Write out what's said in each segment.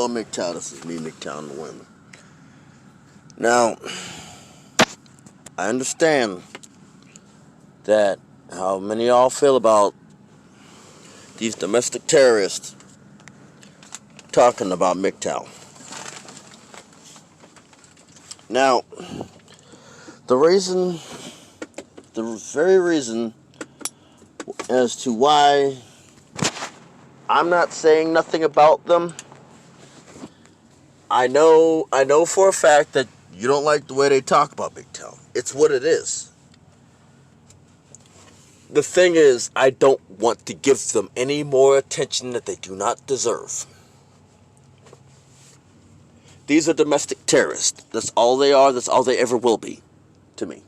Hello, MGTOW. This is me, MGTOW, and the women. Now, I understand that how many of y'all feel about these domestic terrorists talking about MGTOW. Now, the very reason as to why I'm not saying nothing about them, I know for a fact that you don't like the way they talk about MGTOW. It's what it is. The thing is, I don't want to give them any more attention that they do not deserve. These are domestic terrorists. That's all they are. That's all they ever will be to me.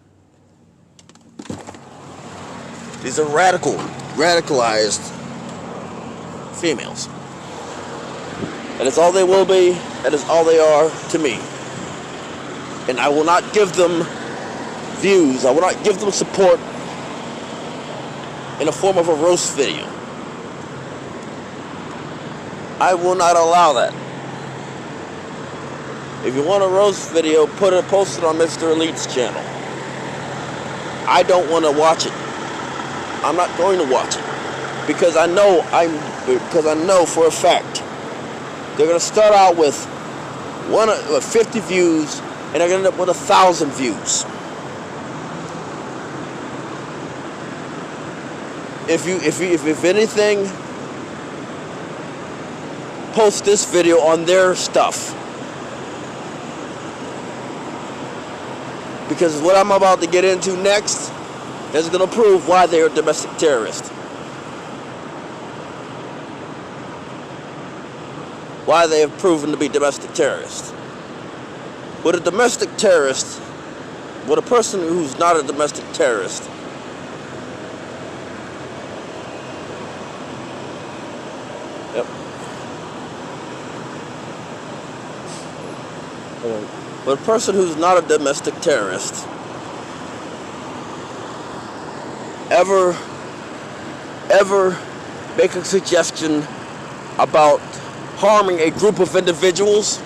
These are radicalized females. And it's all they will be. That is all they are to me. And I will not give them views. I will not give them support in the form of a roast video. I will not allow that. If you want a roast video, post it on Mr. Elite's channel. I don't want to watch it. I'm not going to watch it because I know for a fact they're going to start out with 50 views and they're going to end up with 1,000 views. If anything, post this video on their stuff. Because what I'm about to get into next is going to prove why they are domestic terrorists. Why they have proven to be domestic terrorists. With a domestic terrorist, with a person who's not a domestic terrorist, yep. But a person who's not a domestic terrorist ever make a suggestion about harming a group of individuals,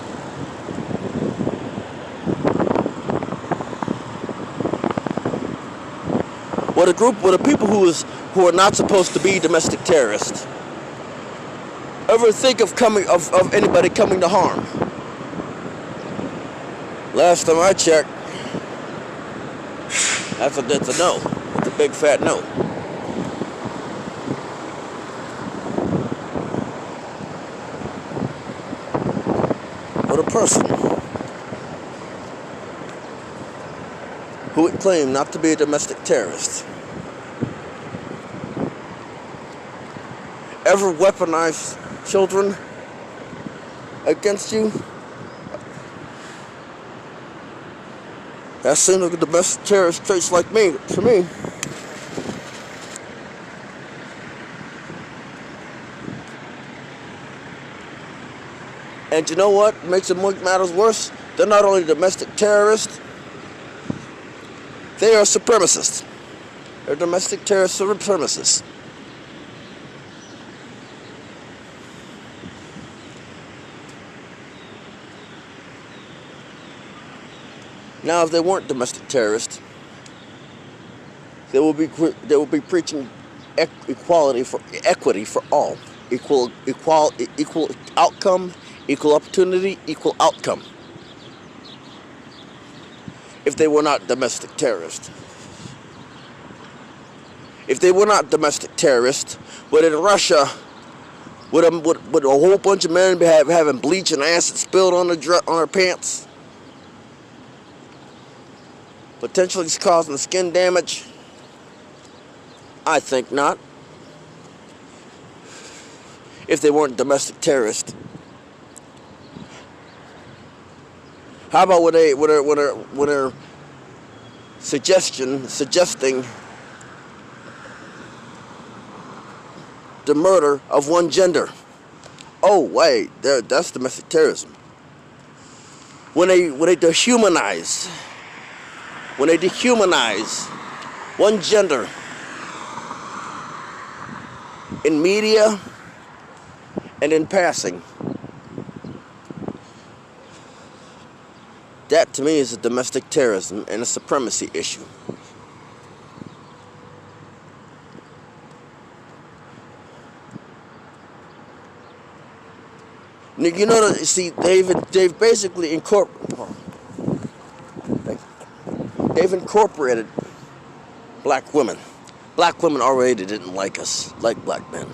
with a people who are not supposed to be domestic terrorists, ever think of anybody coming to harm? Last time I checked, that's a no. It's a big fat no. But a person who would claim not to be a domestic terrorist ever weaponize children against you, that seems like a domestic terrorist traits like me, to me. And you know what makes it make matters worse? They're not only domestic terrorists, they are supremacists. They're domestic terrorist supremacists. Now, if they weren't domestic terrorists, they will be preaching equity for all, equal outcome, equal opportunity, equal outcome. If they were not domestic terrorists, would in Russia, would a whole bunch of men be having bleach and acid spilled on their pants? Potentially causing skin damage? I think not. If they weren't domestic terrorists. How about when they're suggesting the murder of one gender? Oh wait, that's domestic terrorism. When they dehumanize one gender in media and in passing, That to me is a domestic terrorism and a supremacy issue. You know, see, they've basically incorporated black women. Black women already didn't like us, like black men.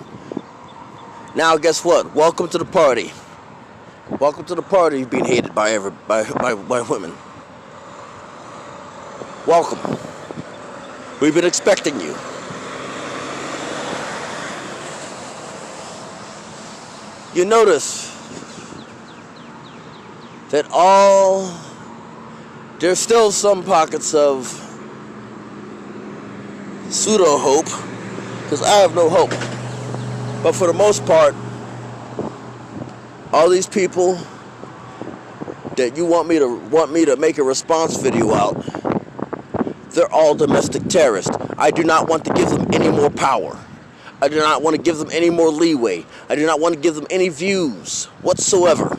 Now guess what? Welcome to the party. Welcome to the party being hated by women. Welcome. We've been expecting you. You notice that there's still some pockets of pseudo hope, because I have no hope. But for the most part, all these people that you want me to make a response video out, they're all domestic terrorists. I do not want to give them any more power. I do not want to give them any more leeway. I do not want to give them any views whatsoever.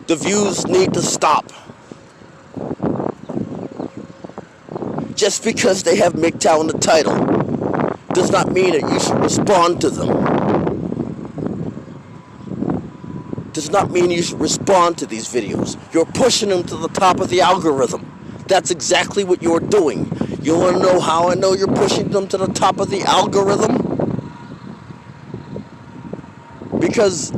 The views need to stop. Just because they have MGTOW in the title does not mean that you should respond to them. Does not mean you should respond to these videos. You're pushing them to the top of the algorithm. That's exactly what you're doing. You want to know how I know you're pushing them to the top of the algorithm? Because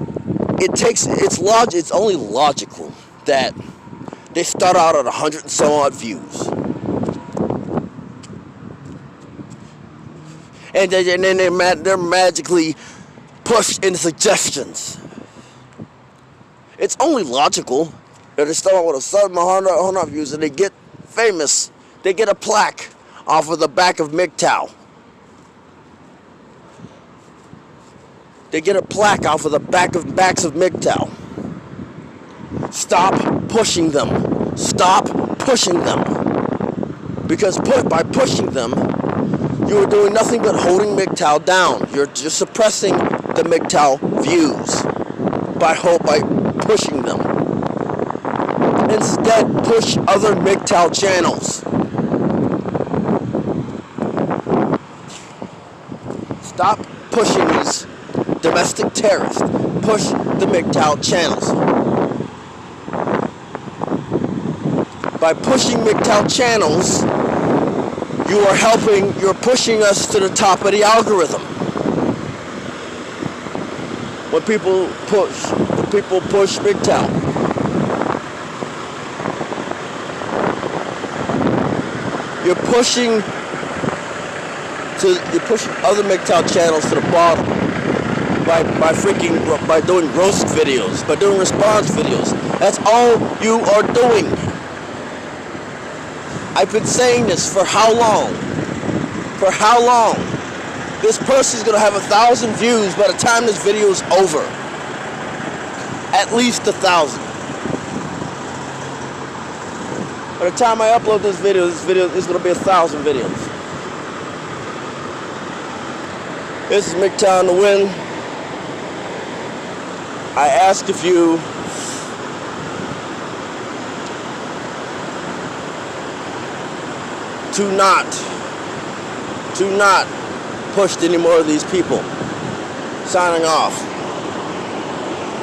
it's only logical that they start out at 100 and some odd views. And then they're magically pushed into suggestions. It's only logical that they start out with a sudden 100 views and they get famous. They get a plaque off of the back of MGTOW. They get a plaque off of the backs of MGTOW. Stop pushing them. Stop pushing them. Because by pushing them, you are doing nothing but holding MGTOW down. You're just suppressing the MGTOW views by pushing them. Instead, push other MGTOW channels. Stop pushing these domestic terrorists. Push the MGTOW channels. By pushing MGTOW channels, you're pushing us to the top of the algorithm. When people push MGTOW. You're pushing other MGTOW channels to the bottom by doing roast videos, by doing response videos. That's all you are doing. I've been saying this for how long? For how long? This person's gonna have 1,000 views by the time this video is over. At least 1,000. By the time I upload this video is gonna be 1,000 videos. This is MGTOW in the Wind. I ask of you to not push any more of these people. Signing off.